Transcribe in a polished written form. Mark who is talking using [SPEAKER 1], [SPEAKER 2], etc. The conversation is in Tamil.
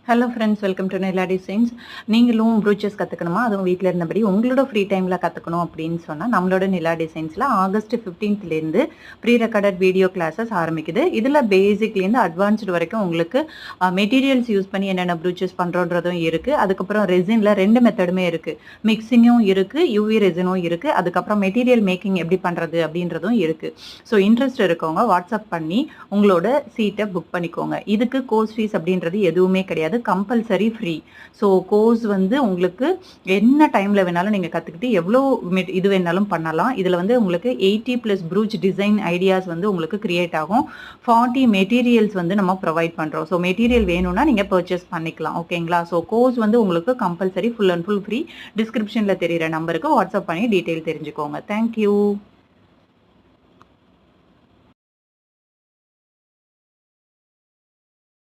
[SPEAKER 1] Hello friends, welcome to Naila designs. நீங்களும் ப்ரூச்சஸ் கற்றுக்கணுமா, அதுவும் வீட்டில் இருந்தபடி உங்களோட ஃப்ரீ டைமில் கற்றுக்கணும் அப்படின்னு சொன்னால் நம்மளோட நிலா டிசைன்ஸில் ஆகஸ்ட் 15லேருந்து ப்ரீ ரெக்கார்டட் வீடியோ கிளாஸஸ் ஆரம்பிக்குது. இதில் பேசிக்லேருந்து அட்வான்ஸ்டு வரைக்கும் உங்களுக்கு மெட்டீரியல்ஸ் யூஸ் பண்ணி என்னென்ன ப்ரூச்சஸ் பண்ணுறோன்றதும் இருக்குது. அதுக்கப்புறம் ரெசினில் 2 மெத்தடுமே இருக்குது. மிக்சிங்கும் இருக்குது, யூவி ரெசினும் இருக்குது. அதுக்கப்புறம் மெட்டீரியல் மேக்கிங் எப்படி பண்ணுறது அப்படின்றதும் இருக்குது. ஸோ இன்ட்ரெஸ்ட் இருக்கவங்க வாட்ஸ்அப் பண்ணி உங்களோட சீட்டை புக் பண்ணிக்கோங்க. இதுக்கு கோர்ஸ் ஃபீஸ் அப்படின்றது எதுவுமே கிடையாது, கம்பல்சரி ஃப்ரீ. ஸோ கோர்ஸ் வந்து உங்களுக்கு என்ன டைமில் வேணாலும் நீங்கள் கற்றுக்கிட்டு எவ்வளோ இது வேணாலும் பண்ணலாம். இதில் வந்து உங்களுக்கு 80+ ப்ரூச் டிசைன் ஐடியாஸ் வந்து உங்களுக்கு கிரியேட் ஆகும். 40 மெட்டீரியல்ஸ் வந்து நம்ம ப்ரொவைட் பண்ணுறோம். ஸோ மெட்டீரியல் வேணும்னா நீங்கள் பர்ச்சேஸ் பண்ணிக்கலாம். ஓகேங்களா? ஸோ கோர்ஸ் வந்து உங்களுக்கு compulsory full and full free. டிஸ்கிரிப்ஷனில் தெரிகிற நம்பருக்கு வாட்ஸ்அப் பண்ணி டீட்டெயில் தெரிஞ்சுக்கோங்க. தேங்க்யூ.